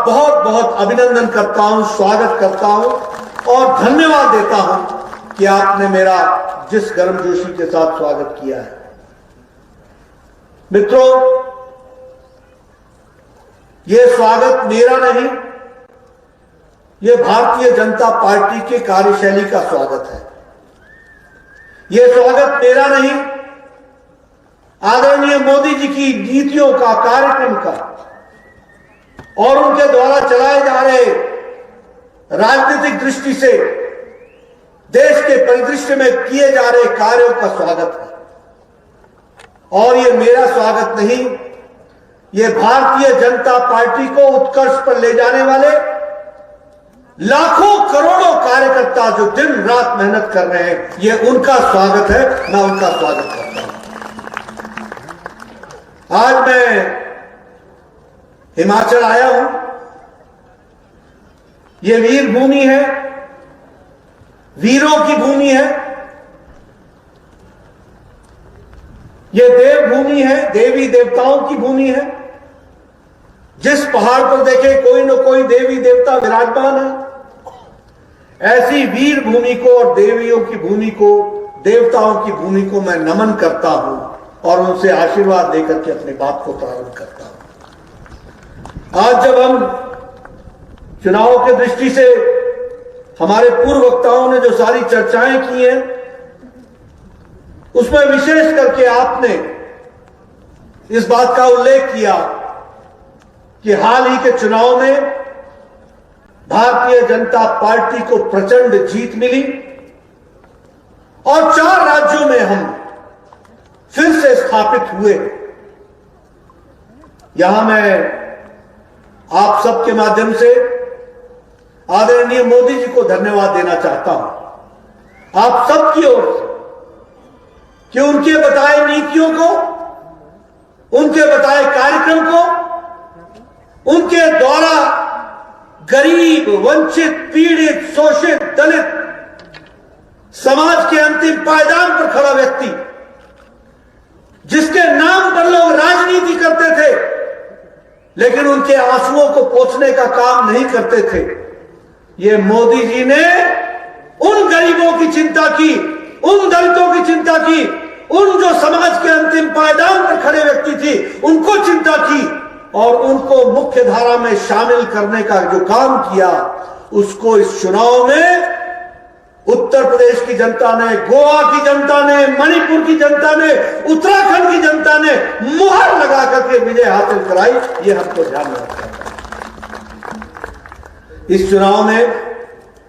बहुत बहुत अभिनंदन करता हूं, स्वागत करता हूं और धन्यवाद देता हूं कि आपने मेरा जिस गर्मजोशी के साथ स्वागत किया है। मित्रों, यह स्वागत मेरा नहीं, यह भारतीय जनता पार्टी के कार्यशैली का स्वागत है। यह स्वागत मेरा नहीं, आदरणीय मोदी जी की नीतियों का, कार्यक्रम का और उनके द्वारा चलाए जा रहे राजनीतिक दृष्टि से देश के परिदृश्य में किए जा रहे कार्यों का स्वागत है। और यह मेरा स्वागत नहीं, यह भारतीय जनता पार्टी को उत्कर्ष पर ले जाने वाले लाखों करोड़ों कार्यकर्ता जो दिन रात मेहनत कर रहे हैं, यह उनका स्वागत है। मैं उनका स्वागत करता हूं। आज मैं हिमाचल आया हूं। यह वीर भूमि है, वीरों की भूमि है, यह देव भूमि है, देवी देवताओं की भूमि है। जिस पहाड़ पर देखे कोई न कोई देवी देवता विराजमान है। ऐसी वीर भूमि को और देवियों की भूमि को, देवताओं की भूमि को मैं नमन करता हूं और उनसे आशीर्वाद लेकर के अपनी बात को प्रारंभ करता हूं। आज जब हम चुनाव के दृष्टि से हमारे पूर्व वक्ताओं ने जो सारी चर्चाएं की हैं, उसमें विशेष करके आपने इस बात का उल्लेख किया कि हाल ही के चुनाव में भारतीय जनता पार्टी को प्रचंड जीत मिली और 4 राज्यों में हम फिर से स्थापित हुए। यहां मैं आप सबके माध्यम से आदरणीय मोदी जी को धन्यवाद देना चाहता हूं, आप सबकी ओर से, कि उनके बताए नीतियों को, उनके बताए कार्यक्रम को, उनके द्वारा गरीब, वंचित, पीड़ित, शोषित, दलित समाज के अंतिम पायदान पर खड़ा व्यक्ति, जिसके नाम पर लोग राजनीति करते थे लेकिन उनके आंसुओं को पोंछने का काम नहीं करते थे, ये मोदी जी ने उन गरीबों की चिंता की, उन दलितों की चिंता की, उन जो समाज के अंतिम पायदान पर खड़े व्यक्ति थी उनको चिंता की और उनको मुख्य धारा में शामिल करने का जो काम किया, उसको इस चुनाव में उत्तर प्रदेश की जनता ने, गोवा की जनता ने, मणिपुर की जनता ने, उत्तराखंड की जनता ने मुहर लगा करके विजय हासिल कराई। ये हमको ध्यान में रखना है। इस चुनाव में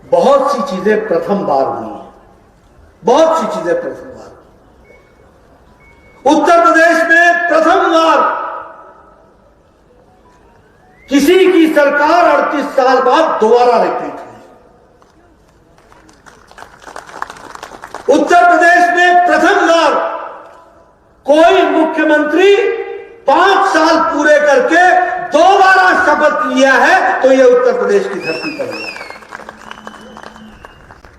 बहुत सी चीजें प्रथम बार हुई हैं, बहुत सी चीजें प्रथम बार। उत्तर प्रदेश में प्रथम बार किसी की सरकार 38 साल बाद दोबारा रिपीट हुई। उत्तर प्रदेश में प्रथम बार कोई मुख्यमंत्री 5 साल पूरे करके दोबारा शपथ लिया है, तो यह उत्तर प्रदेश की धरती पर हुआ।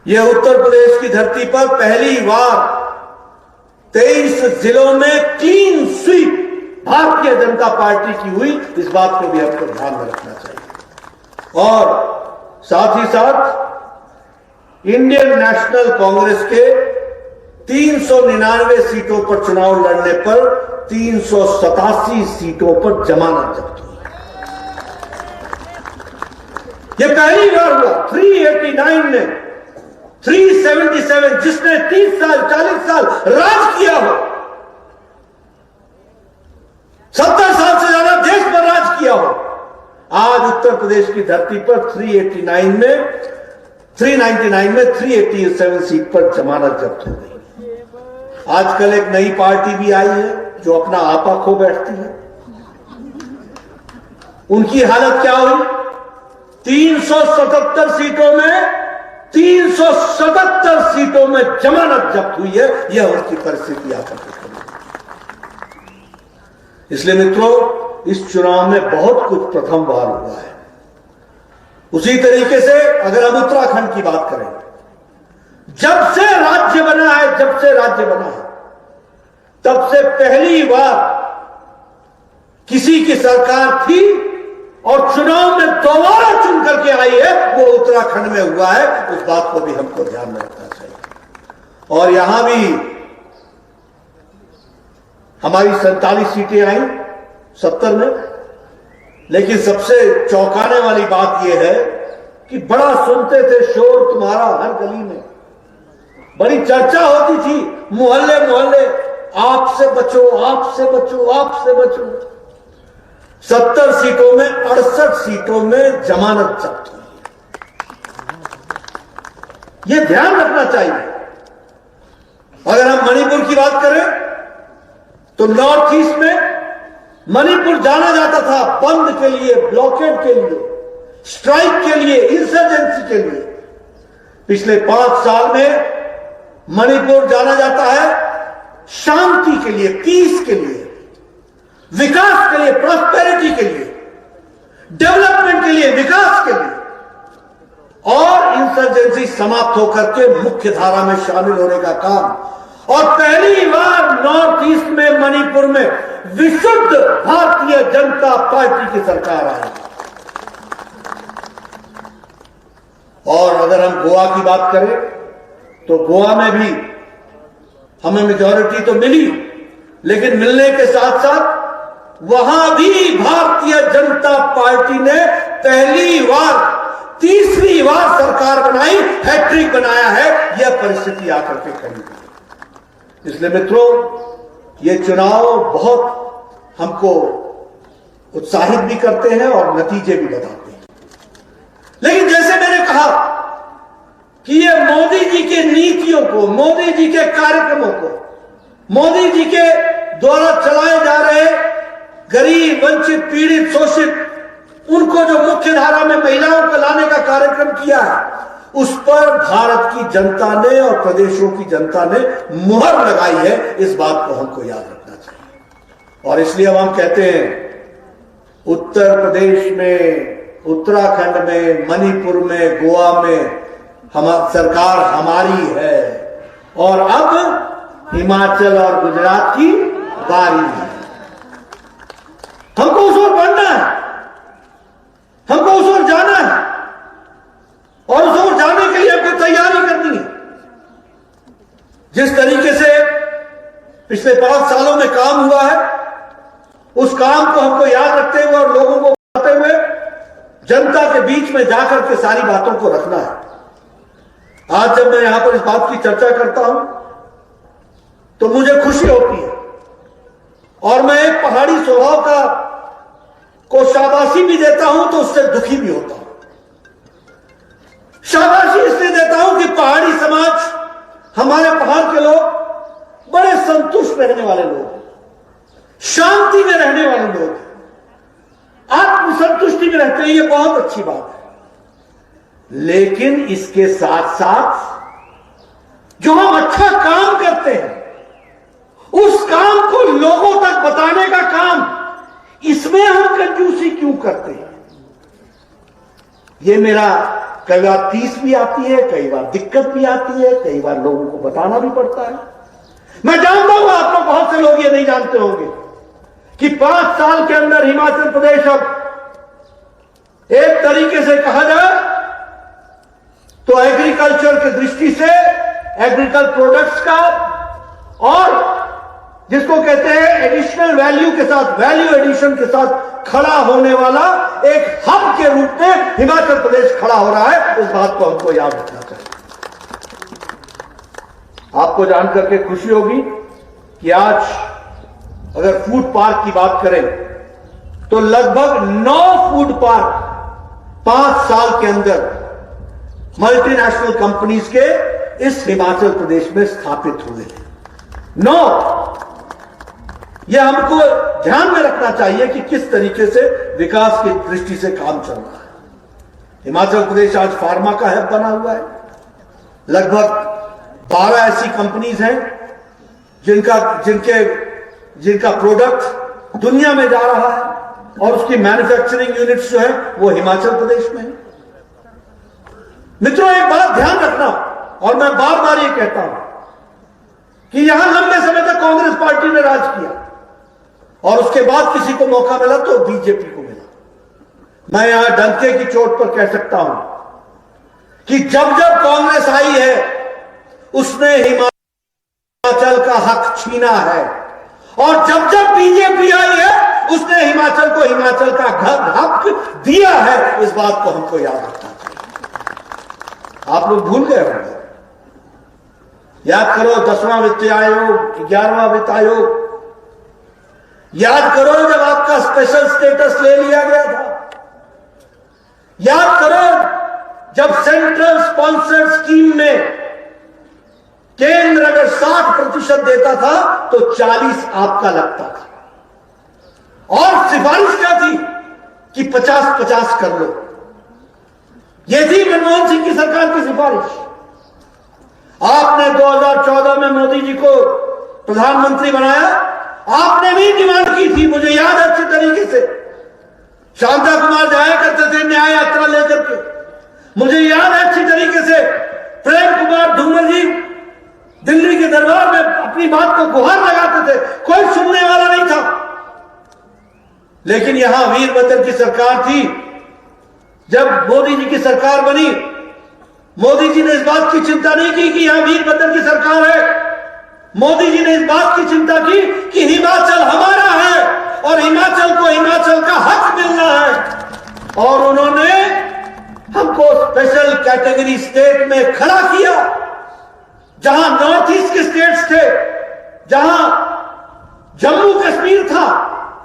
यह उत्तर प्रदेश की धरती पर पहली बार 23 जिलों में clean sweep Bharatiya Janata party की हुई। इस बात को भी हमको ध्यान में रखना चाहिए। और साथ ही साथ इंडियन नेशनल कांग्रेस के 399 सीटों पर चुनाव लड़ने पर 387 सीटों पर जमानत जब्त हुई। यह पहली बार हुआ। 389 में 377, जिसने 30 साल 40 साल राज किया हो, 70 साल से ज्यादा देश पर राज किया हो, आज उत्तर प्रदेश की धरती पर 399 में 387 सीट पर जमानत जब्त हो गई। आजकल एक नई पार्टी भी आई है जो अपना आपा खो बैठती है। उनकी हालत क्या हुई? 377 सीटों में 377 सीटों में जमानत जब्त हुई है। यह उनकी परिस्थिति आकर के। इसलिए मित्रों, इस चुनाव में बहुत कुछ प्रथम बार हुआ है। उसी तरीके से अगर हम उत्तराखंड की बात करें, जब से राज्य बना है, तब से पहली बार किसी की सरकार थी और चुनाव में दोबारा चुन करके आई है, वो उत्तराखंड में हुआ है। उस बात को भी हमको ध्यान में रखना चाहिए। और यहां भी हमारी 47 सीटें आई 70 में, लेकिन सबसे चौंकाने वाली बात यह है कि बड़ा सुनते थे शोर तुम्हारा हर गली में, बड़ी चर्चा होती थी मोहल्ले मोहल्ले, आपसे बचो, आपसे बचो, आपसे बचो। 70 सीटों में 68 सीटों में जमानत जब्त हुई। यह ध्यान रखना चाहिए। अगर हम मणिपुर की बात करें तो नॉर्थ ईस्ट में मणिपुर जाना जाता था बंद के लिए, ब्लॉकेड के लिए, स्ट्राइक के लिए, इंसर्जेंसी के लिए। पिछले 5 साल में मणिपुर जाना जाता है शांति के लिए, पीस के लिए, विकास के लिए, प्रॉस्पेरिटी के लिए, डेवलपमेंट के लिए, विकास के लिए, और इंसर्जेंसी समाप्त होकर के मुख्य धारा में शामिल होने का काम। और पहली बार नॉर्थ ईस्ट में मणिपुर में विशुद्ध भारतीय जनता पार्टी की सरकार आई। और अगर हम गोवा की बात करें तो गोवा में भी हमें मेजॉरिटी तो मिली, लेकिन मिलने के साथ साथ वहां भी भारतीय जनता पार्टी ने पहली बार, तीसरी बार सरकार बनाई, हैट्रिक बनाया है। यह परिस्थिति आकर के खड़ी हुई। इसलिए मित्रों, ये चुनाव बहुत हमको उत्साहित भी करते हैं और नतीजे भी बताते हैं। लेकिन जैसे मैंने कहा कि ये मोदी जी के नीतियों को, मोदी जी के कार्यक्रमों को, मोदी जी के द्वारा चलाए जा रहे गरीब, वंचित, पीड़ित, शोषित, उनको जो मुख्य धारा में महिलाओं को लाने का कार्यक्रम किया है, उस पर भारत की जनता ने और प्रदेशों की जनता ने मुहर लगाई है। इस बात को हमको याद रखना चाहिए। और इसलिए अब हम कहते हैं, उत्तर प्रदेश में, उत्तराखंड में, मणिपुर में, गोवा में सरकार हमारी है। और अब हिमाचल और गुजरात की बारी है। हमको उस ओर बढ़ना है, हमको उस ओर जाना है, और उस ओर जाने के लिए हमको तैयारी करनी है। जिस तरीके से पिछले 5 सालों में काम हुआ है, उस काम को हमको याद रखते हुए और लोगों को बताते हुए जनता के बीच में जाकर के सारी बातों को रखना है। आज जब मैं यहां पर इस बात की चर्चा करता हूं तो मुझे खुशी होती है, और मैं एक पहाड़ी स्वभाव को शाबाशी भी देता हूं तो उससे दुखी भी होता हूं। शाबाशी इसलिए देता हूं कि पहाड़ी समाज, हमारे पहाड़ के लोग बड़े संतुष्ट रहने वाले लोग, शांति में रहने वाले लोग, आत्मसंतुष्टि में रहते हैं। ये बहुत अच्छी बात है। लेकिन इसके साथ साथ जो हम अच्छा काम करते हैं, उस काम को लोगों तक बताने का काम, इसमें हम कंजूसी क्यों करते हैं? ये मेरा कई बार तीस भी आती है, कई बार दिक्कत भी आती है, कई बार लोगों को बताना भी पड़ता है। मैं जानता हूं आप लोग, बहुत से लोग ये नहीं जानते होंगे कि 5 साल के अंदर हिमाचल प्रदेश अब एक तरीके से कहा जाए तो एग्रीकल्चर की दृष्टि से, एग्रीकल्चर प्रोडक्ट्स का, और जिसको कहते हैं एडिशनल वैल्यू के साथ, वैल्यू एडिशन के साथ खड़ा होने वाला एक हब के रूप में हिमाचल प्रदेश खड़ा हो रहा है। इस बात को हमको याद रखना चाहिए। आपको जानकर के खुशी होगी कि आज अगर फूड पार्क की बात करें तो लगभग 9 फूड पार्क 5 साल के अंदर मल्टीनेशनल कंपनीज के इस हिमाचल प्रदेश में स्थापित हुए। 9। यह हमको ध्यान में रखना चाहिए कि किस तरीके से विकास की दृष्टि से काम चल रहा है। हिमाचल प्रदेश आज फार्मा का हब बना हुआ है। लगभग 12 ऐसी कंपनीज हैं जिनका प्रोडक्ट दुनिया में जा रहा है, और उसकी मैन्युफैक्चरिंग यूनिट्स जो है वो हिमाचल प्रदेश में है। मित्रों, एक बात ध्यान रखना, और मैं बार बार ये कहता हूं कि यहां लंबे समय तक कांग्रेस पार्टी ने राज किया, और उसके बाद किसी को मौका मिला तो बीजेपी को मिला। मैं यहां डंके की चोट पर कह सकता हूं कि जब जब कांग्रेस आई है उसने हिमाचल का हक छीना है, और जब जब बीजेपी आई है उसने हिमाचल को हिमाचल का हक दिया है। इस बात को हमको याद रखना चाहिए। आप लोग भूल गए होंगे, याद करो 10वां वित्त आयोग, 11वां वित्त आयोग, याद करो जब आपका स्पेशल स्टेटस ले लिया गया था, याद करो जब सेंट्रल स्पॉन्सर्ड स्कीम में केंद्र अगर 60% देता था तो 40 आपका लगता था, और सिफारिश क्या थी कि 50-50 कर लो। यह थी मनमोहन सिंह की सरकार की सिफारिश। आपने 2014 में मोदी जी को प्रधानमंत्री बनाया, आपने भी डिमांड की थी, मुझे याद है अच्छे तरीके से। शांता कुमार जाया करते थे न्याय यात्रा लेकर के, मुझे याद है अच्छी तरीके से। प्रेम कुमार धूमर जी दिल्ली के दरबार में अपनी बात को गुहार लगाते थे, कोई सुनने वाला नहीं था। लेकिन यहां वीरभद्र की सरकार थी। जब मोदी जी की सरकार बनी, मोदी जी ने इस बात की चिंता नहीं की कि यहां वीरभद्र की सरकार है। मोदी जी ने इस बात की चिंता की कि हिमाचल हमारा है और हिमाचल को हिमाचल का हक मिलना है, और उन्होंने हमको स्पेशल कैटेगरी स्टेट में खड़ा किया। जहां नॉर्थ ईस्ट के स्टेट्स थे, जहां जम्मू कश्मीर था,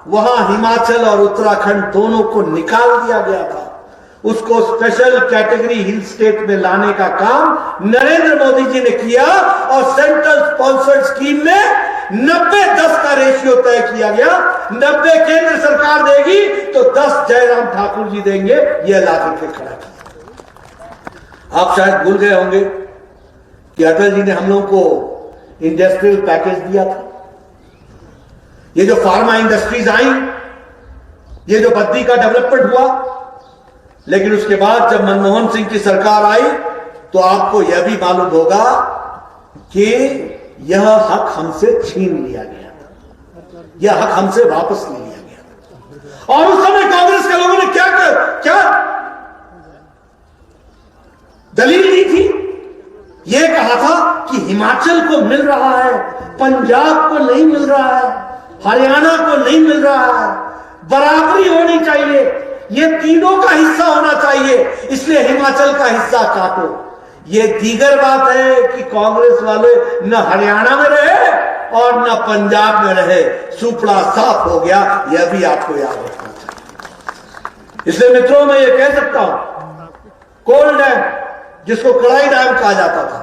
वहां हिमाचल और उत्तराखंड दोनों को निकाल दिया गया था। उसको स्पेशल कैटेगरी हिल स्टेट में लाने का काम नरेंद्र मोदी जी ने किया, और सेंट्रल स्पॉन्सर्ड स्कीम में 90-10 का रेशियो तय किया गया। 90 केंद्र सरकार देगी तो 10 जयराम ठाकुर जी देंगे, यह ला करके खड़ा किया। आप शायद भूल गए होंगे कि अटल जी ने हम लोगों को इंडस्ट्रियल पैकेज दिया था। ये जो फार्मा इंडस्ट्रीज आई, ये जो बद्दी का डेवलपमेंट हुआ, लेकिन उसके बाद जब मनमोहन सिंह की सरकार आई तो आपको यह भी मालूम होगा कि यह हक हमसे छीन लिया गया था, यह हक हमसे वापस ले लिया गया था। और उस समय कांग्रेस के लोगों ने क्या दलील दी थी? यह कहा था कि हिमाचल को मिल रहा है, पंजाब को नहीं मिल रहा है, हरियाणा को नहीं मिल रहा है, बराबरी होनी चाहिए, ये तीनों का हिस्सा होना चाहिए, इसलिए हिमाचल का हिस्सा काटो। ये दीगर बात है कि कांग्रेस वाले न हरियाणा में रहे और न पंजाब में रहे, सुपड़ा साफ हो गया, यह भी आपको याद रखना चाहिए। इसलिए मित्रों मैं ये कह सकता हूं, कोल डैम जिसको कड़ाई डैम कहा जाता था,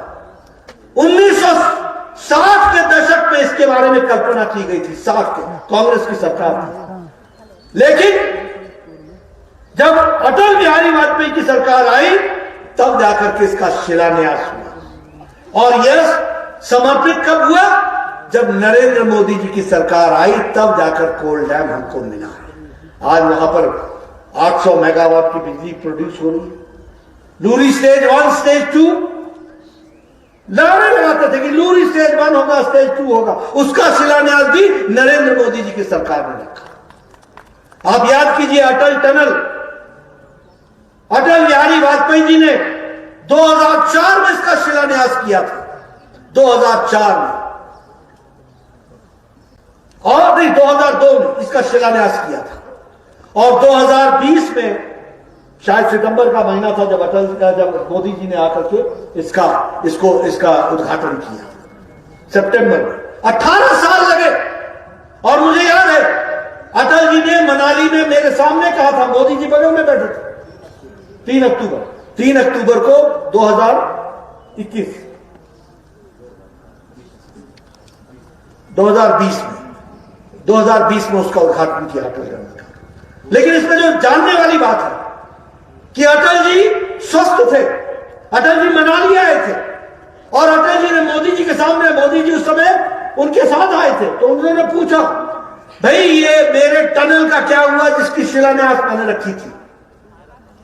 1960 के दशक में इसके बारे में कल्पना की गई थी, 60 के कांग्रेस की सरकार थी। लेकिन जब अटल बिहारी वाजपेयी की सरकार आई तब जाकर के इसका शिलान्यास हुआ, और यह समर्पित कब हुआ? जब नरेंद्र मोदी जी की सरकार आई तब जाकर कोल डैम हमको मिला है। आज वहां पर 800 मेगावाट की बिजली प्रोड्यूस हो रही है। लूरी स्टेज 1, स्टेज 2 नारे लगाते थे कि लूरी स्टेज 1 होगा, स्टेज 2 होगा, उसका शिलान्यास भी नरेंद्र मोदी जी की सरकार ने रखा। आप याद कीजिए अटल टनल, अटल बिहारी वाजपेयी जी ने 2004 में इसका शिलान्यास किया था, 2004 में, और नहीं 2002 में इसका शिलान्यास किया था, और 2020 में शायद सितंबर का महीना था जब मोदी जी ने आकर के इसका उद्घाटन किया, सितंबर में। 18 साल लगे, और मुझे याद है अटल जी ने मनाली में मेरे सामने कहा था, मोदी जी बगल में बैठे थे, 3 अक्टूबर को 2020 में उसका उद्घाटन किया अटल टनल का। लेकिन इसमें जो जानने वाली बात है कि अटल जी स्वस्थ थे, अटल जी मनाली आए थे, और अटल जी ने मोदी जी के सामने, मोदी जी उस समय उनके साथ आए थे, तो उन्होंने पूछा, भाई ये मेरे टनल का क्या हुआ जिसकी शिलान्यास मैंने रखी थी?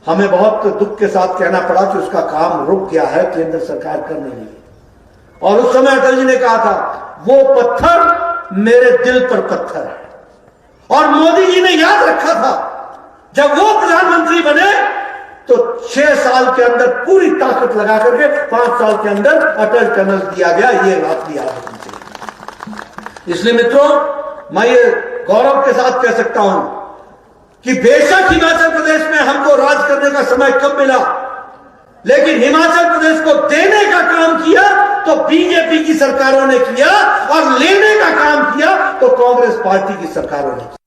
हमें बहुत दुख के साथ कहना पड़ा कि उसका काम रुक गया है, केंद्र सरकार कर नहीं रही। और उस समय अटल जी ने कहा था, वो पत्थर मेरे दिल पर पत्थर है। और मोदी जी ने याद रखा था जब वो प्रधानमंत्री बने तो 6 साल के अंदर पूरी ताकत लगा करके 5 साल के अंदर अटल टनल दिया गया। ये बात भी याद रखनी चाहिए। इसलिए मित्रों, मैं ये गौरव के साथ कह सकता हूं कि बेशक हिमाचल प्रदेश में हमको राज करने का समय कब मिला, लेकिन हिमाचल प्रदेश को देने का काम किया तो बीजेपी की सरकारों ने किया और लेने का काम किया तो कांग्रेस पार्टी की सरकारों ने किया।